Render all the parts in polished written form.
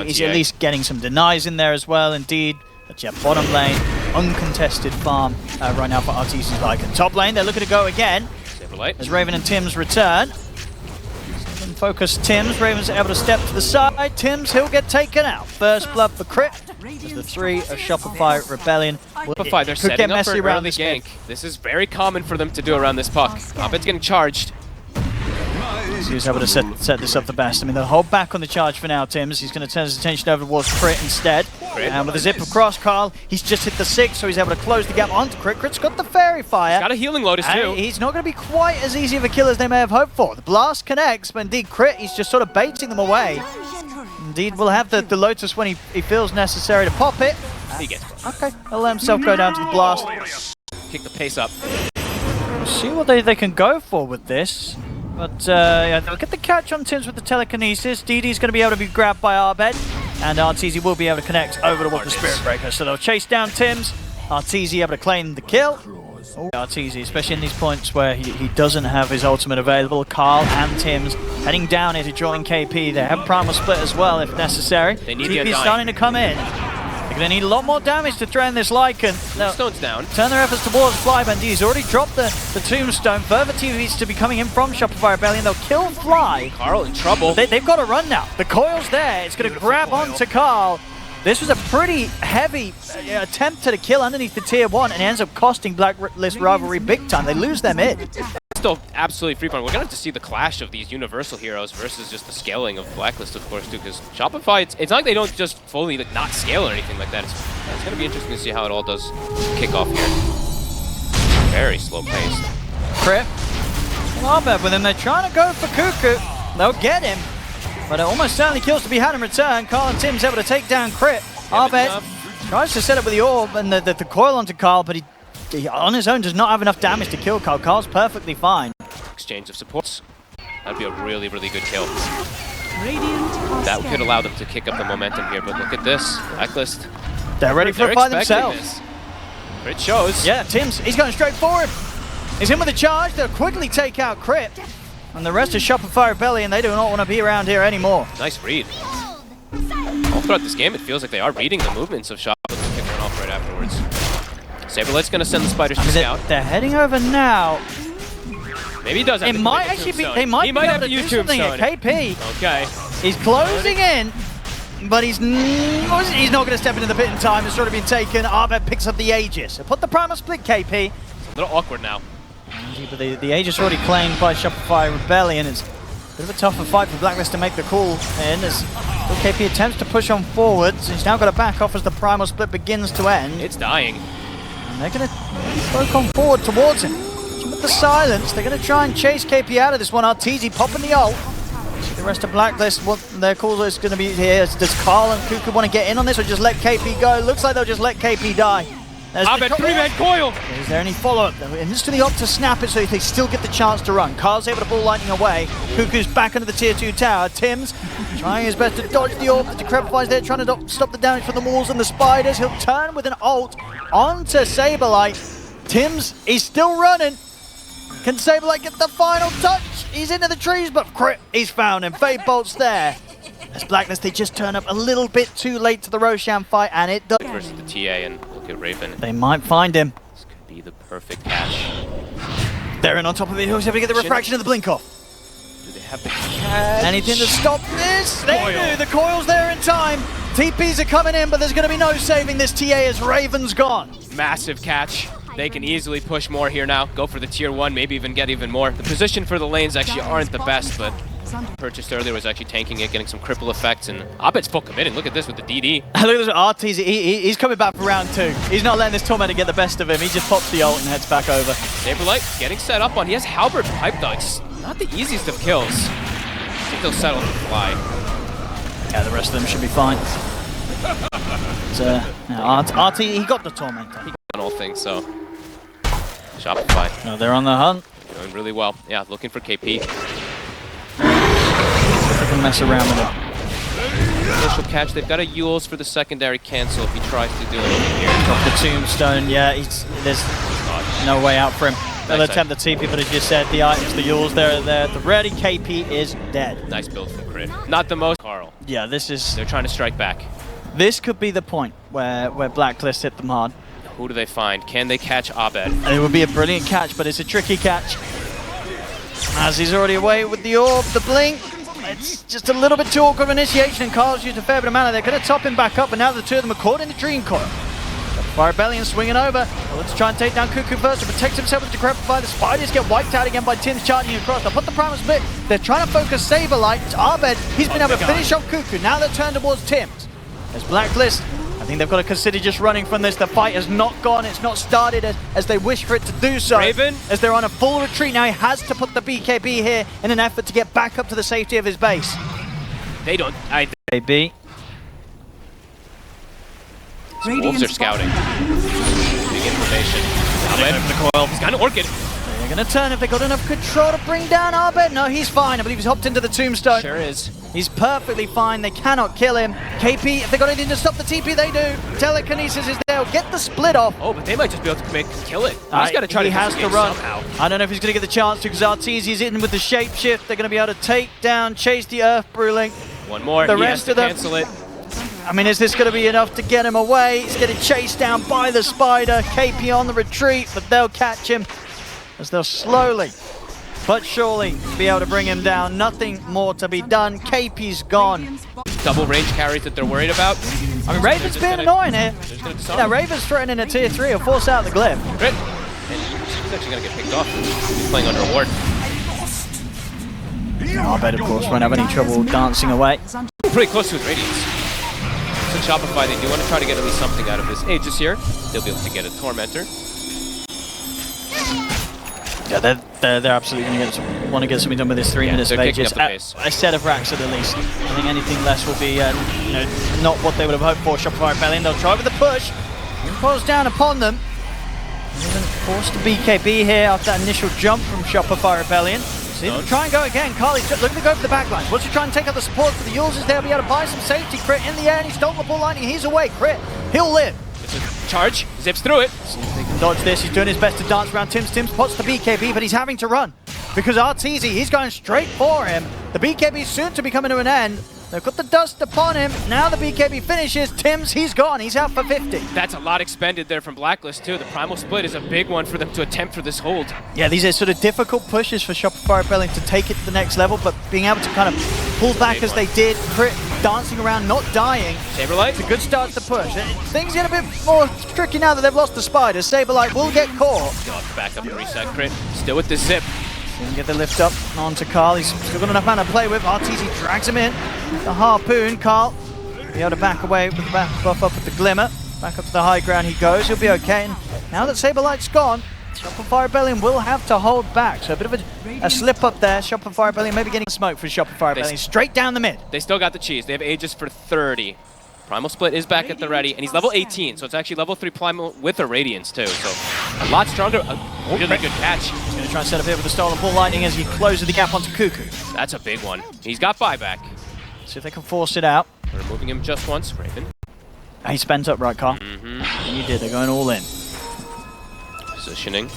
he's at least getting some denies in there as well, indeed. But yeah, bottom lane, uncontested farm right now for ARTEEZY's Lycan. Top lane, they're looking to go again. As Raven and Tim's return. Focus Tim's, Raven's able to step to the side. Tim's, he'll get taken out. First blood for Crit. As the three of Shopify Rebellion. Shopify, they're setting up for an early gank. This is very common for them to do around this puck. Abed's getting charged. So he's able to set this up the best. I mean, they'll hold back on the charge for now, Tim's. He's going to turn his attention over towards Crit instead. And with a zip across, Carl, he's just hit the 6, so he's able to close the gap onto Crit. Crit's got the Fairy Fire. He's got a healing Lotus too. He's not going to be quite as easy of a kill as they may have hoped for. The blast connects, but indeed Crit, he's just sort of baiting them away. Indeed, will have the Lotus when he feels necessary to pop it. He gets okay, he'll let himself go down to the blast. Kick the pace up. We'll see what they can go for with this. But yeah, they'll get the catch on Tim's with the telekinesis. DD's going to be able to be grabbed by Arbed, and ARTEEZY will be able to connect over towards the Spirit Breaker. So they'll chase down Tim's. ARTEEZY able to claim the kill. ARTEEZY, especially in these points where he doesn't have his ultimate available. Carl and Tim's heading down here to join KP. They have Primal Split as well if necessary. They need TP's starting to come in. They're going to need a lot more damage to threaten this Lycan. Stone's down. Turn their efforts towards Flybend. He's already dropped the Tombstone. Further TVs to be coming in from Shopify Rebellion. They'll kill Fly. Carl in trouble. They've got to run now. The coil's there. It's going to grab onto Carl. This was a pretty heavy attempt to kill underneath the tier 1, and it ends up costing Blacklist Rivalry big time. They lose their mid. Still absolutely free fun. We're going to have to see the clash of these universal heroes versus just the scaling of Blacklist, of course, too, because Shopify, it's not like they don't just fully not scale or anything like that. It's going to be interesting to see how it all does kick off here. Very slow paced. Crit. Arbed with him. They're trying to go for Cuckoo. They'll get him. But it almost certainly kills to be had in return. Carl and Tim's able to take down Crit. Arbed tries to set up with the orb and the coil onto Carl, but he on his own does not have enough damage to kill Carl. Carl's perfectly fine. Exchange of supports. That'd be a really, really good kill. That could allow them to kick up the momentum here, but look at this. Blacklist. They're ready for a fight themselves. Crit shows. Yeah, Tim's, he's going straight forward. He's in with a charge. They'll quickly take out Crit. And the rest of Shopify Rebellion, they do not want to be around here anymore. Nice read. All throughout this game, it feels like they are reading the movements of Shop. Let's kick one off right afterwards. Saberlight's going to send the spiders to scout. They're heading over now. Not Maybe he does have it might actually be. They might have to do something at KP. Okay. He's closing in, but he's not going to step into the pit in time. It's sort of been taken. Arbed picks up the Aegis. So put the Primal Split, KP. A little awkward now. But the Aegis already claimed by Shopify Rebellion. It's a bit of a tougher fight for Blacklist to make the call in as KP attempts to push on forwards. He's now got to back off as the Primal Split begins to end. It's dying. And they're going to poke on forward towards him. With the silence, they're going to try and chase KP out of this one. ARTEEZY popping the ult. The rest of Blacklist, what their call is going to be here. Does Carl and Cuckoo want to get in on this or just let KP go? Looks like they'll just let KP die. Abed, 3-man coil! Is there any follow-up? And this to the ult to snap it so they still get the chance to run. Carl's able to ball lightning away. Cuckoo's back into the tier 2 tower. Tim's trying his best to dodge the orb. The Decrepify's there trying to stop the damage from the walls and the spiders. He'll turn with an ult onto Saberlight. Tim's is still running. Can Saberlight get the final touch? He's into the trees, but Crit, he's found him. Fade Bolt's there. As Blacklist, they just turn up a little bit too late to the Roshan fight, and it does. Versus the TA, and look at Raven. They might find him. This could be the perfect catch. They're in on top of it. Who's able to get the refraction of the blink off? Do they have the catch? Anything to stop this? They do. The coil's there in time. TPs are coming in, but there's going to be no saving this TA as Raven's gone. Massive catch. They can easily push more here now. Go for the tier 1, maybe even get even more. The position for the lanes actually aren't the best, but purchased earlier was actually tanking it, getting some cripple effects, and Abed's full committing. Look at this with the DD. Look at this ARTEEZY. He's coming back for round 2. He's not letting this Tormentor get the best of him. He just pops the ult and heads back over. Saberlight getting set up on. He has Halberd pipe though. It's not the easiest of kills. I think they'll settle for Fly. Yeah, the rest of them should be fine. ARTEEZY, he got the Tormentor. He got on all things, so Shopify. No, they're on the hunt. Doing really well. Yeah, looking for KP. They can mess around with it. Initial catch. They've got a Yules for the secondary cancel if he tries to do it over here. Drop the Tombstone. Yeah, there's no way out for him. They'll attempt the TP, but as you said, the items, the Yules, they're there. The ready KP is dead. Nice build from Crit. Not the most, Carl. Yeah, this is... They're trying to strike back. This could be the point where Blacklist hit them hard. Who do they find? Can they catch Abed? It would be a brilliant catch, but it's a tricky catch. As he's already away with the orb, the blink. It's just a little bit too awkward of initiation, and Carl's used a fair bit of mana. They're going to top him back up, but now the two of them are caught in the Dream Coil. Rebellion swinging over. Well, let's try and take down Cuckoo first to protect himself with Decrepify. The Spiders get wiped out again by Tim's charging across. They'll put the Primal Split. They're trying to focus Saberlight. It's Abed. He's been able to finish off Cuckoo. Now they're turned towards Tim's. There's Blacklist. I think they've got to consider just running from this. The fight has not gone. It's not started as they wish for it to do so. Raven. As they're on a full retreat now, he has to put the BKB here in an effort to get back up to the safety of his base. They don't... BKB. Wolves are scouting. Big information. Abed. He's got an Orchid. They're going to turn if they got enough control to bring down Abed. No, he's fine. I believe he's hopped into the tombstone. Sure is. He's perfectly fine. They cannot kill him. KP, if they got anything to stop the TP, they do. Telekinesis is there. Get the split off. Oh, but they might just be able to kill it. He's got to try to has to run. Somehow. I don't know if he's going to get the chance to, because ARTEEZY's in with the shapeshift. They're going to be able to take down, chase the Earth Brewling. One more. The he rest has to of them. Cancel it. I mean, is this going to be enough to get him away? He's getting chased down by the Spider. KP on the retreat, but they'll catch him as they'll slowly but surely be able to bring him down. Nothing more to be done. KP's gone. Double range carries that they're worried about. I mean, Raven's being annoying here. Yeah, Raven's threatening a tier 3 or force out the glyph. Great. And he's actually going to get picked off. He's playing under a ward. Abed, of course, won't have any trouble dancing away. Pretty close to his Radiance. So Shopify, they do want to try to get at least something out of this Aegis here. They'll be able to get a Tormentor. Yeah, they're absolutely going to want to get something done with this 3 minutes of Aegis. A set of racks at the least. I think anything less will be not what they would have hoped for. Shopify Rebellion, they'll try with the push. Impulse down upon them. Forced to BKB here after that initial jump from Shopify Rebellion. So he'll try and go again. Carly's looking to go for the backlines. Wants to try and take out the support for the Yules is there. Be able to buy some safety. Crit in the air, and he's stolen the ball lightning. He's away. Crit. He'll live. It's a charge. Zips through it. See if they can dodge this. He's doing his best to dance around Tim's. Tim's pots the BKB, but he's having to run. Because ARTEEZY, he's going straight for him. The BKB is soon to be coming to an end. They've got the dust upon him. Now the BKB finishes. Tim's, he's gone. He's out for 50. That's a lot expended there from Blacklist, too. The Primal Split is a big one for them to attempt for this hold. Yeah, these are sort of difficult pushes for Shopify Rebellion to take it to the next level, but being able to kind of pull back as they did, Crit dancing around, not dying. Saberlight? It's a good start to push. Things get a bit more tricky now that they've lost the Spider. Saberlight will get caught. Back up and reset. Crit still with the zip. Didn't get the lift up onto Carl. He's still got enough mana to play with. ARTEEZY drags him in. The harpoon, Carl be able to back away with the buff up with the glimmer. Back up to the high ground he goes. He'll be okay. And now that Saberlight's gone, Shopify Rebellion will have to hold back. So a bit of a slip up there. Shopify Rebellion maybe getting smoke for Shopify Rebellion. Straight down the mid. They still got the cheese. They have Aegis for 30. Primal Split is back at the ready, and he's level 18, so it's actually level 3 Primal with a Radiance too. So a lot stronger. A really good catch. He's going to try and set up here with the stolen ball lightning as he closes the gap onto Cuckoo. That's a big one. He's got buyback. See if they can force it out. We're removing him just once, Raven. He spent up, right, Carl? He did. They're going all in. Positioning.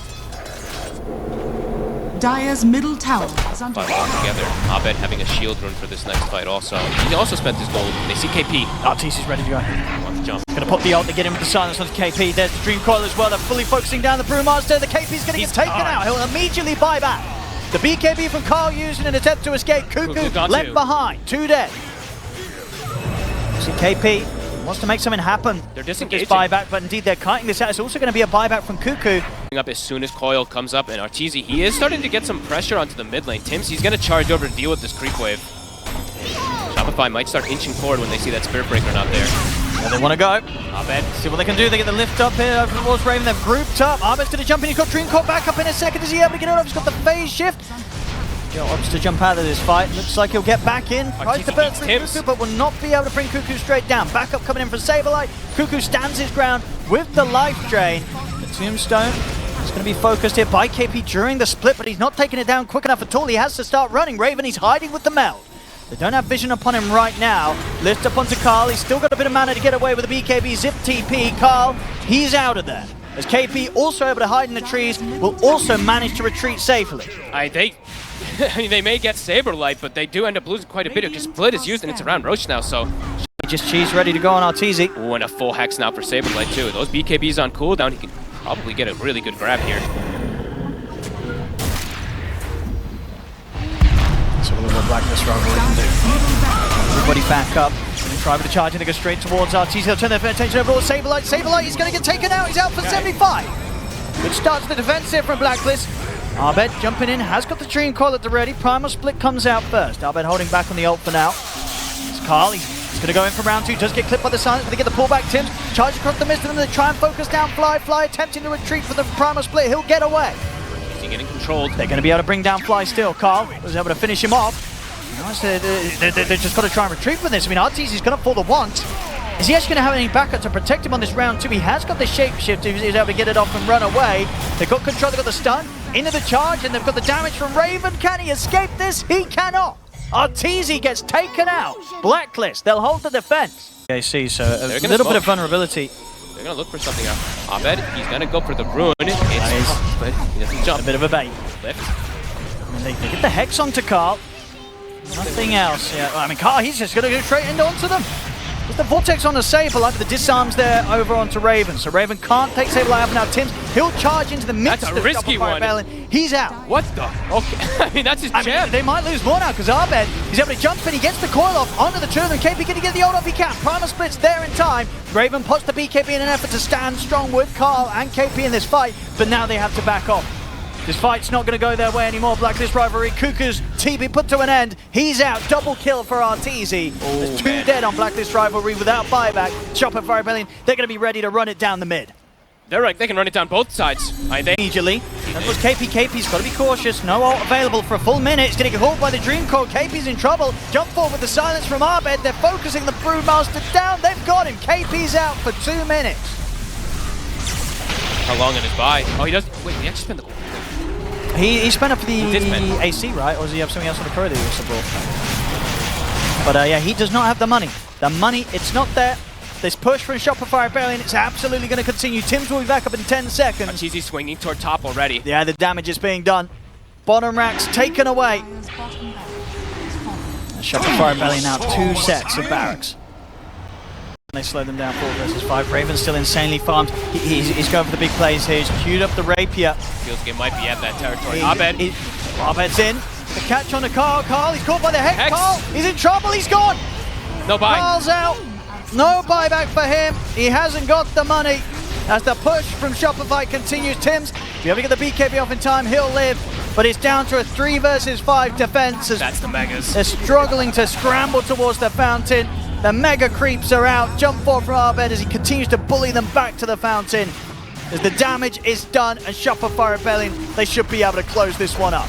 Dire's middle tower is under Fight all together. Abed having a shield run for this next fight also. He also spent his gold. They see KP. ARTEEZY's ready to go. Wants to jump. Gonna pop the ult to get him with the silence onto KP. There's the Dream Coil as well. They're fully focusing down the Brewmaster. The KP's gonna get taken out. He'll immediately buy back. The BKB from Carl used in an attempt to escape. Cuckoo left behind. 2 dead. See KP wants to make something happen. They're disengaging. This buyback, but indeed they're kiting this out. It's also going to be a buyback from Cuckoo. Up as soon as Coil comes up, and ARTEEZY, he is starting to get some pressure onto the mid lane. Tim's, he's going to charge over and deal with this creep wave. Shopify might start inching forward when they see that Spirit Breaker not there. Well, they want to go. Abed. See what they can do. They get the lift up here over towards Raven. They've grouped up. Abed's going to jump in. He's got Dream Coil back up in a second. Is he able to get it off? He's got the phase shift. Opts to jump out of this fight. Looks like he'll get back in. Tries to burn through Cuckoo, but will not be able to bring Cuckoo straight down. Backup coming in from Saberlight. Cuckoo stands his ground with the life drain. The Tombstone is going to be focused here by KP during the split, but he's not taking it down quick enough at all. He has to start running. Raven, he's hiding with the meld. They don't have vision upon him right now. Lift up onto Carl. He's still got a bit of mana to get away with the BKB. Zip TP. Carl, he's out of there. as KP, also able to hide in the trees, will also manage to retreat safely. I mean, they may get Saberlight, but they do end up losing quite a bit because Split is used and it's around Roach now, so... Just cheese ready to go on ARTEEZY. Ooh, and a full Hex now for Saberlight too. Those BKBs on cooldown, he can probably get a really good grab here. So a little Blacklist rivalry can do. Everybody back up. Try with the charge and they go straight towards ARTEEZY. They'll turn their attention over towards Saberlight. Saberlight, he's going to get taken out. He's out for 75. Good start to the defense here from Blacklist. Abed jumping in, has got the Dream Coil at the ready. Primal Split comes out first. Abed holding back on the ult for now. It's Carl, he's going to go in for round 2. Does get clipped by the silence, but they get the pullback. Tims charge across the mist and then they try and focus down Fly. Fly attempting to retreat for the Primal Split. He'll get away. He's getting controlled. They're going to be able to bring down Fly still. Carl was able to finish him off. They're just got to try and retrieve from this. I mean, ARTEEZY's going to fall the once. Is he actually going to have any backup to protect him on this round 2? He has got the shapeshift. He's able to get it off and run away. They've got control, they've got the stun. Into the charge, and they've got the damage from Raven. Can he escape this? He cannot. ARTEEZY gets taken out. Blacklist, they'll hold the defense. Okay, see, so a little bit of vulnerability. They're going to look for something out. Abed, he's going to go for the rune. But he doesn't jump. A bit of a bait. Lift. And they get the Hex onto Carl. Nothing else. Yeah, I mean, Carl, he's just going to go straight into onto them. There's the Vortex on the Saberlight, but the disarms there over onto Raven. So Raven can't take Saberlight up now. Tims, he'll charge into the midst That's of a risky one. He's out. What the? Okay. I mean, that's his jam. They might lose more now because Abed, he's able to jump in, he gets the coil off onto the two of them. KP, can he get the ult off? He can. Primal Split's there in time. Raven pots the BKB in an effort to stand strong with Carl and KP in this fight, but now they have to back off. This fight's not going to go their way anymore. Blacklist rivalry, Cuckoo's TP put to an end. He's out. Double kill for ARTEEZY. There's 2 dead on Blacklist rivalry without buyback. Shopify Rebellion, they're going to be ready to run it down the mid. They're right. They can run it down both sides. Immediately. That was KP. KP's got to be cautious. No ult available for a full minute. He's going to get caught by the Dream Coil. KP's in trouble. Jump forward with the silence from Abed. They're focusing the Broodmaster down. They've got him. KP's out for 2 minutes. How long in his buy? Oh, he does. Wait, he actually spent the. He spent up for the AC, right? Or does he have something else on the corridor he support? But yeah, he does not have the money. The money, it's not there. This push from Shopify Rebellion, it's absolutely going to continue. Tims will be back up in 10 seconds. ARTEEZY swinging toward top already. Yeah, the damage is being done. Bottom racks taken away. Shopify Rebellion now 2 sets of barracks. They slow them down 4 versus 5. Raven's still insanely farmed. He's going for the big plays here. He's queued up the Rapier. Feels like it might be at that territory. Abed's in. The catch on the Carl. Carl, he's caught by the Hex. Carl, he's in trouble. He's gone. No buy. Carl's out. No buyback for him. He hasn't got the money. As the push from Shopify continues. Tims, if you ever get the BKB off in time, he'll live. But it's down to a 3 versus 5 defense. That's the Megas. They're struggling to scramble towards the fountain. The Mega creeps are out. Jump forward from Abed as he continues to bully them back to the fountain. As the damage is done and Shopify Rebellion, they should be able to close this one up.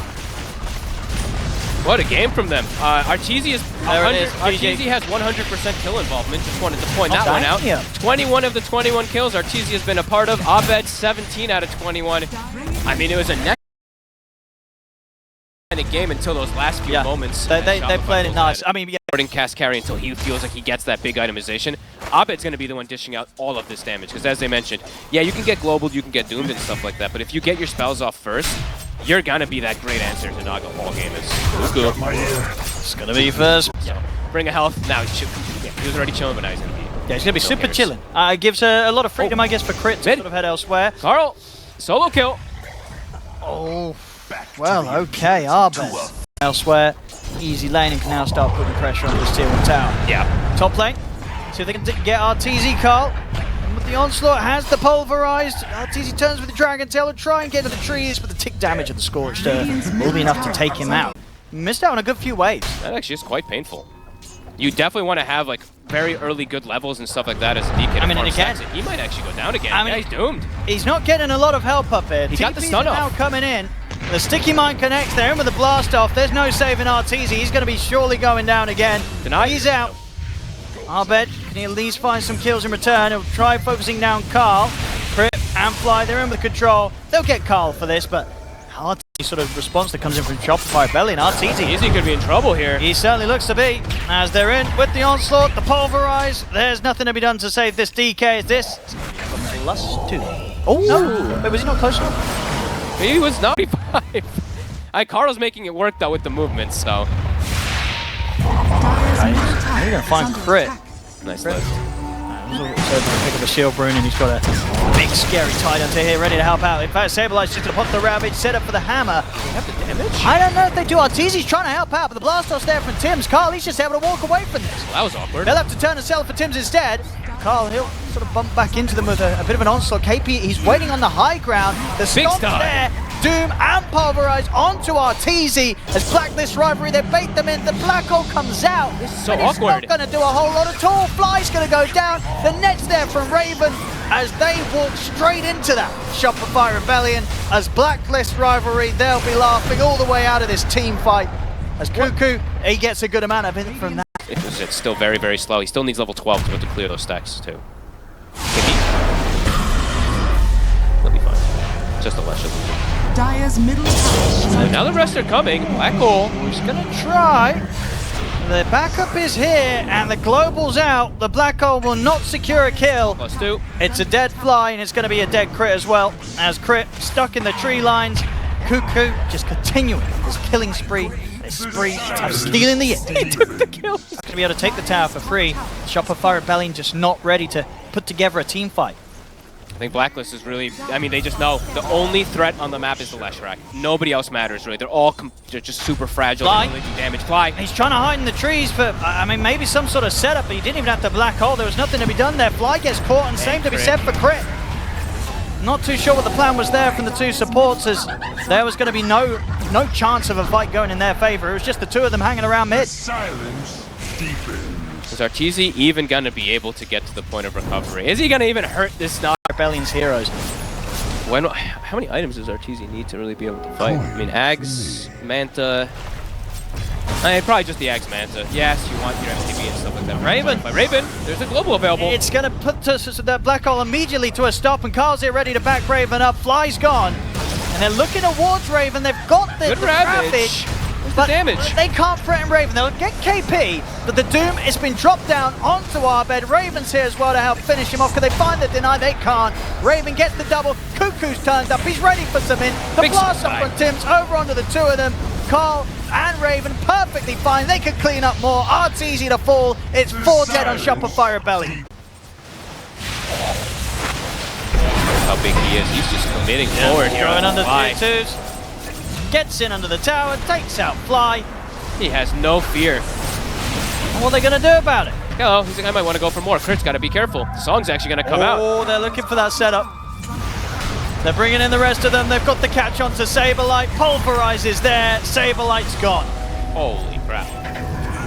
What a game from them. ARTEEZY is 100. ARTEEZY has 100% kill involvement. Just wanted to point that one out. 21 of the 21 kills ARTEEZY has been a part of. Abed 17 out of 21. I mean, it was a neck game until those last few moments. They played it nice. I mean, cast carry until he feels like he gets that big itemization. Abed's going to be the one dishing out all of this damage because, as they mentioned, yeah, you can get global, you can get doomed and stuff like that, but if you get your spells off first, you're going to be that great answer to knock a whole game. It's going to be first. So, bring a health. Now he was already chilling, but now he's going to be. Yeah, he's going to be super chilling. Gives a lot of freedom, I guess, for crit to sort of head elsewhere. Carl, solo kill. Oh, well, okay, Abed. Elsewhere, easy lane and can now start putting pressure on this tier 1 tower. Yeah. Top lane. See if they can get ARTEEZY, Carl. And with the onslaught, has the pulverized. ARTEEZY turns with the Dragon Tail to try and get to the trees, but the tick damage of the Scorched Earth will be enough to take him out. Missed out on a good few waves. That actually is quite painful. You definitely want to have like very early good levels and stuff like that as a DK. I mean, and again, he might actually go down again. I mean, yeah, he's doomed. He's not getting a lot of help up here. He got the stun off. Now coming in. The Sticky Mine connects there, and with the blast off, there's no saving ARTEEZY. He's going to be surely going down again. Tonight. He's out. Abed, can he at least find some kills in return? He'll try focusing down Carl. Crit and Fly, they're in with control. They'll get Carl for this, but ARTEEZY sort of response that comes in from Shopify Rebellion. ARTEEZY could be in trouble here. He certainly looks to be, as they're in with the onslaught, the pulverize. There's nothing to be done to save this DK. Is this +2? Oh, no. Wait, was he not close enough? He was not 45. Carl's making it work though with the movements, so. You're going to find crit. Nice lift. He's able to pick up a shield rune, and he's got a big scary Tidal to here, ready to help out. In fact, Saberlight's just going to pop the Ravage, set up for the hammer. Do they have the damage? I don't know if they do. ARTEEZY's trying to help out, but the Blastos there from Tims. Carl, he's just able to walk away from this. Well, that was awkward. They'll have to turn and sell for Tims instead. Carl, he'll sort of bump back into them with a bit of an onslaught. KP, he's waiting on the high ground. The stomp's there. Doom and Pulverize onto ARTEEZY as Blacklist rivalry. They bait them in. The black hole comes out. This is so and awkward. It's not going to do a whole lot at all. Fly's going to go down. The net's there from Raven as they walk straight into that Shopify Rebellion. As Blacklist rivalry, they'll be laughing all the way out of this team fight. As Cuckoo, he gets a good amount of it from that. It's still very, very slow. He still needs level 12 to be able to clear those stacks too. He'll be fine. Just a less of them. Dire's middle tower. Now the rest are coming. Black hole. He's going to try. The backup is here, and the global's out. The black hole will not secure a kill. +2. It's a dead fly, and it's going to be a dead crit as well. As crit stuck in the tree lines. Cuckoo just continuing his killing spree. This spree of stealing the end. He took the kill. He's going to be able to take the tower for free. Shopify Rebellion just not ready to put together a team fight. I think Blacklist is really, I mean, they just know the only threat on the map is the Leshrac. Nobody else matters, really. They're just super fragile. Fly. They really do damage. Fly. He's trying to hide in the trees for, I mean, maybe some sort of setup, but he didn't even have the black hole. There was nothing to be done there. Fly gets caught, and same to be said for crit. Not too sure what the plan was there from the two supports, as there was going to be no chance of a fight going in their favor. It was just the two of them hanging around mid. Silence deepens. Is ARTEEZY even going to be able to get to the point of recovery? Is he going to even hurt this Nod? Rebellion's heroes. How many items does ARTEEZY need to really be able to fight? I mean, Ags, Manta. Probably just the Ags Manta. Yes, you want your FTB and stuff like that. Raven. But Raven, there's a global available. It's going to put that black hole immediately to a stop, and Carl's here ready to back Raven up. Fly's gone. And they're looking towards Raven. They've got the Ravage. But damage. They can't threaten Raven. They'll get KP, but the Doom has been dropped down onto Arbed. Raven's here as well to help finish him off. Can they find the deny? They can't. Raven gets the double. Cuckoo's turned up. He's ready for some in. The Big blast supply. up from Tims over onto the two of them. Carl and Raven perfectly fine. They could clean up more. ARTEEZY to fall. It's 4 dead on Shopify Rebellion. How big he is. He's just committing forward here. Throwing under Fly. the twos. Gets in under the tower, takes out Fly. He has no fear. And what are they going to do about it? Hello, he's like, I might want to go for more. Crit's got to be careful. The song's actually going to come out. Oh, they're looking for that setup. They're bringing in the rest of them. They've got the catch onto Saberlight. Pulverizes there. Saberlight's gone. Holy crap.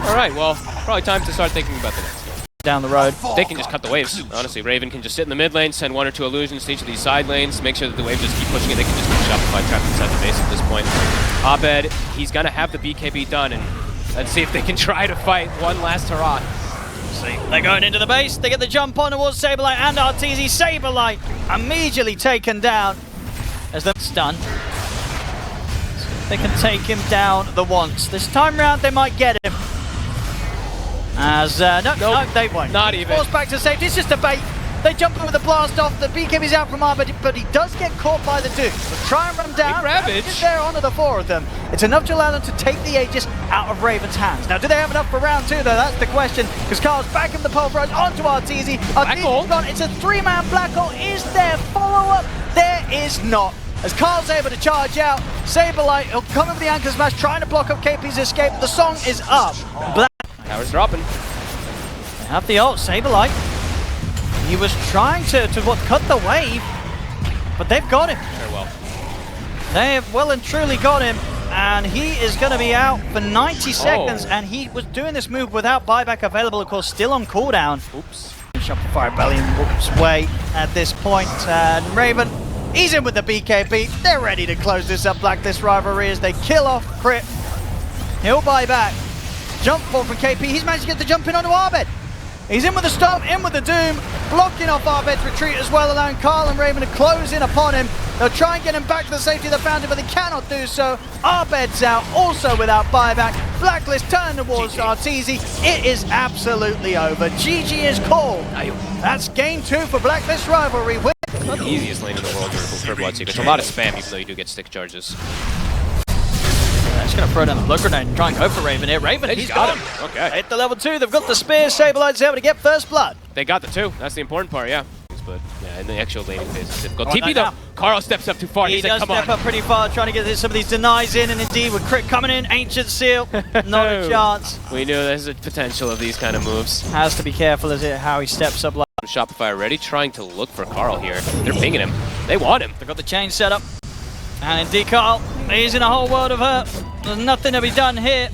All right, well, probably time to start thinking about the next game. Down the road. They can just cut the waves. Honestly, Raven can just sit in the mid lane, send 1 or 2 illusions to each of these side lanes, make sure that the wave just keep pushing it. They can just get Shopify trapped inside the base at this point. Abed, he's going to have the BKB done, and let's see if they can try to fight one last hurrah. See, they're going into the base. They get the jump on towards Saberlight and ARTEEZY. Saberlight immediately taken down as they're stunned. They can take him down the once. This time round, they might get him. As, no, they won't. Not even. Forced back to safety. It's just a bait. They jump in with a blast off. The BKB's out from Arbed, but he does get caught by the Doom. So try and run him down. Ravage. Is there onto the 4 of them. It's enough to allow them to take the Aegis out of Raven's hands. Now, do they have enough for round 2, though? That's the question. Because Carl's back in the Pulverize onto ARTEEZY. ARTEEZY's gone. It's a 3-man black hole. Is there follow-up? There is not. As Carl's able to charge out, Saberlight, he'll come in with the Anchor Smash, trying to block up KP's escape. The song is up. Black. Tower's dropping. They have the ult, Saberlight. He was trying to cut the wave, but they've got him. Very well. They have well and truly got him, and he is going to be out for 90 seconds, and he was doing this move without buyback available, of course, still on cooldown. Oops. Shopify Rebellion walks away at this point, and Raven, he's in with the BKB. They're ready to close this up. Blacklist rivalry as they kill off Crit. He'll buy back. Jump ball from KP. He's managed to get the jump in onto Arbed. He's in with the stomp, in with the Doom, blocking off Arbed's retreat as well, allowing Carl and Raven to close in upon him. They'll try and get him back to the safety of the fountain, but they cannot do so. Arbed's out, also without buyback. Blacklist turn towards ARTEEZY. It is absolutely over. GG is called. That's game 2 for Blacklist rivalry. not the easiest lane in the world for Bloodseeker. It's a lot of spam, even though you do get stick charges. Just going to throw down the blood grenade and try and go for Raven here. Raven, he's got him. Okay. Hit the level 2. They've got the spear. Saberlight's able to get first blood. They got the 2. That's the important part, yeah. But yeah, in the actual laning phase, it's difficult. Right, TP though. Carl steps up too far. He He's does like, come step on. up pretty far, trying to get some of these denies in, and indeed with crit coming in, Ancient Seal, not a chance. We knew there's a potential of these kind of moves. Has to be careful as how he steps up. Shopify already trying to look for Carl here. They're pinging him. They want him. They've got the chain set up. And indeed, Carl, he's in a whole world of hurt. There's nothing to be done here,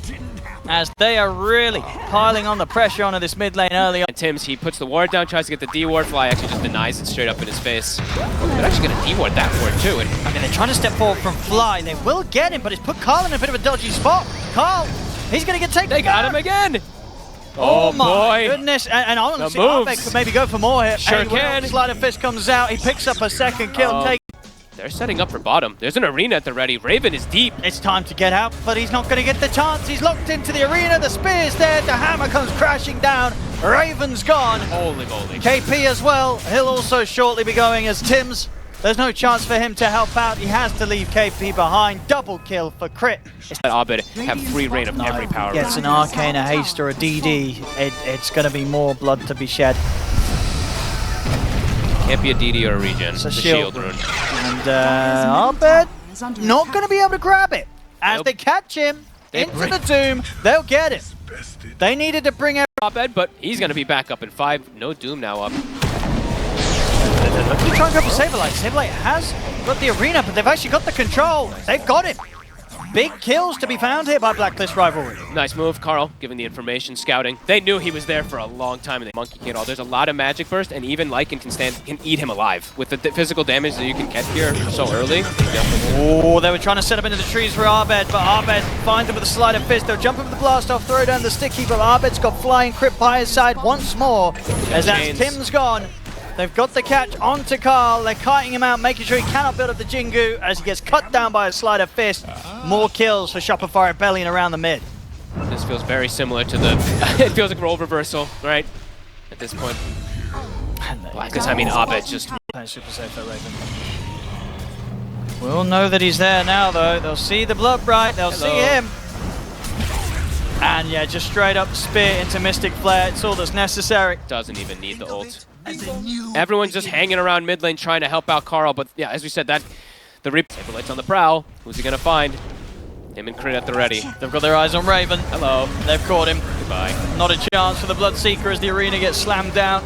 as they are really piling on the pressure onto this mid lane early on. And Tim's, he puts the ward down, tries to get the D ward. Fly actually just denies it straight up in his face. They're actually going to D ward that ward too. And I mean, they're trying to step forward from Fly. They will get him, but it's put Carl in a bit of a dodgy spot. Carl, he's going to get taken. they got him again. Oh my boy. goodness. And honestly, moves. Arbeck could maybe go for more here. Sure Anyway, can. Sleight of Fist comes out. He picks up a second kill and takes. They're setting up for bottom. There's an arena at the ready. Raven is deep. It's time to get out, but he's not going to get the chance. He's locked into the arena. The spear's there. The hammer comes crashing down. Raven's gone. Holy moly. KP as well. He'll also shortly be going as Tim's. There's no chance for him to help out. He has to leave KP behind. Double kill for crit. Abed have free reign of every power. Gets an Arcane, a Haste, or a DD. It's going to be more blood to be shed. Can't be a DD or a regen. It's a shield shield rune. And Abed not going to be able to grab it. As Nope. they catch him into the Doom, they'll get it. They needed to bring out. Abed, but he's going to be back up in 5. No Doom now up. They're trying to go for Saberlight. Saberlight has got the arena, but they've actually got the control. They've got him. Big kills to be found here by Blacklist Rivalry. Nice move, Carl, giving the information, scouting. They knew he was there for a long time, and they monkey can't all. There's a lot of magic burst, and even Lycan can eat him alive. With the physical damage that you can get here so early. Oh, they were trying to set up into the trees for Abed, but Abed finds him with a sleight of fist. They'll jump him with the blast off, throw down the sticky, but Abed's got flying crit by his side once more. As that's Tim's gone. They've got the catch onto Carl. They're kiting him out, making sure he cannot build up the Jingu as he gets cut down by a sleight of fist. More kills for Shopify bellying around the mid. This feels very similar to the... it feels like role reversal, right? At this point. Because, I mean, Abed just... Super safe for Raven. We'll know that he's there now, though. They'll see the blood bright. They'll see him. And yeah, just straight up spear into Mystic Flare. It's all that's necessary. Doesn't even need the ult. Everyone's just hanging around mid lane trying to help out Carl, but yeah, as we said, that the Saberlight's on the prowl. Who's he gonna find? Him and Crit at the ready. They've got their eyes on Raven. Hello. They've caught him. Goodbye. Not a chance for the Bloodseeker as the arena gets slammed down.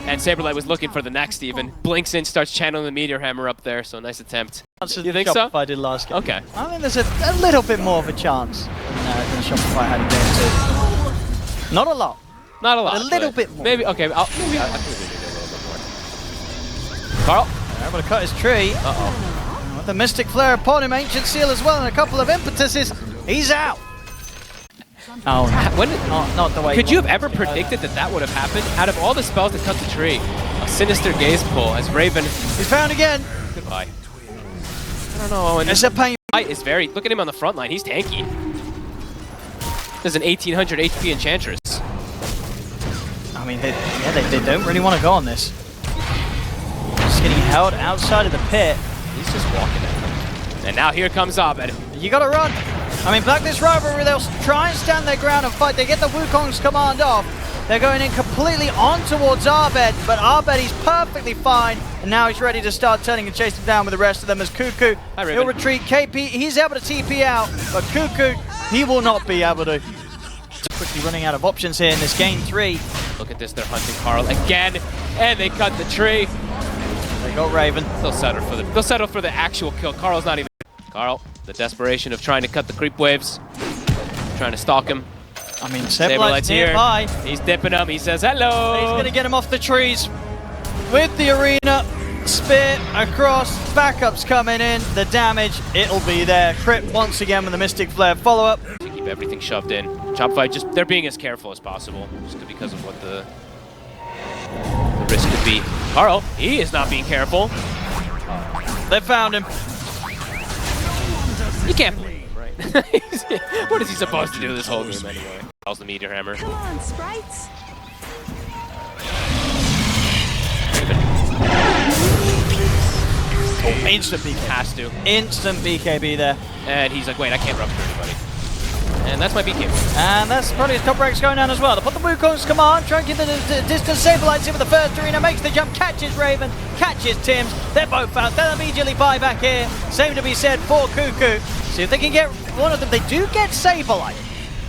And Saberlight was looking for the next even. Blinks in, starts channeling the Meteor Hammer up there, so nice attempt. You think so? Shopify did last game. Okay. I think there's a little bit more of a chance than Shopify had in game 2. Not a lot. Not a lot. A little but bit more. Maybe, okay, I think we need a little bit more. Carl. They're able to cut his tree. Uh-oh. With the Mystic Flare upon him, Ancient Seal as well, and a couple of impetuses. He's out. Oh, When not the way. could you have ever predicted that that would have happened? Out of all the spells that cut the tree, a Sinister Gaze pull as Raven. He's found again. Goodbye. I don't know. And It's a pain. is very. Look at him on the front line. He's tanky. There's an 1800 HP Enchantress. I mean, they don't really want to go on this. Just getting held outside of the pit. He's just walking at him. And now here comes Abed. You gotta run. I mean, Blacklist Rivalry, they'll try and stand their ground and fight. They get the Wukong's command off. They're going in completely on towards Abed, but Abed, he's perfectly fine. And now he's ready to start turning and chase him down with the rest of them as Cuckoo. He'll retreat. KP, he's able to TP out, but Cuckoo, he will not be able to. Quickly running out of options here in this game 3. Look at this, they're hunting Carl again, and they cut the tree. They got Raven. They'll settle for the actual kill. Carl's not even. Carl, the desperation of trying to cut the creep waves, trying to stalk him. I mean, Saberlight's here. nearby. He's dipping him. He says hello. He's gonna get him off the trees with the arena. Spear across, backups coming in, the damage, it'll be there. Crit once again with the Mystic Flare follow-up. To keep everything shoved in. Shopify, they're being as careful as possible, just because of what the risk could be. Carl, he is not being careful. They found him. You can't blame him, right? What is he supposed to do this whole game anyway? Calls the Meteor Hammer. Come on, sprites. Oh, instant BKB. Has to. Instant BKB there. And he's like, wait, I can't rupture anybody. And that's my BKB. And that's probably his top ranks going down as well. They put the Wukong's command, try and get the distance, stabilize him with the first arena, makes the jump, catches Raven, catches Tims. They're both out. They'll immediately buy back here. Same to be said for Cuckoo. See if they can get one of them. They do get Saberlight,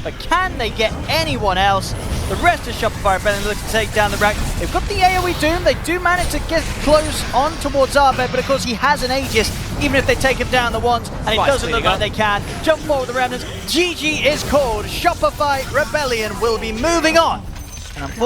but can they get anyone else? The rest of Shopify are better looking to take down the rack. They've got the AoE Doom. They do manage to get close on towards Arbed, but of course he has an Aegis, even if they take him down the ones, and it doesn't look like they can. Jump forward with the Remnants. GG is called. Shopify Rebellion will be moving on. And unfortunately,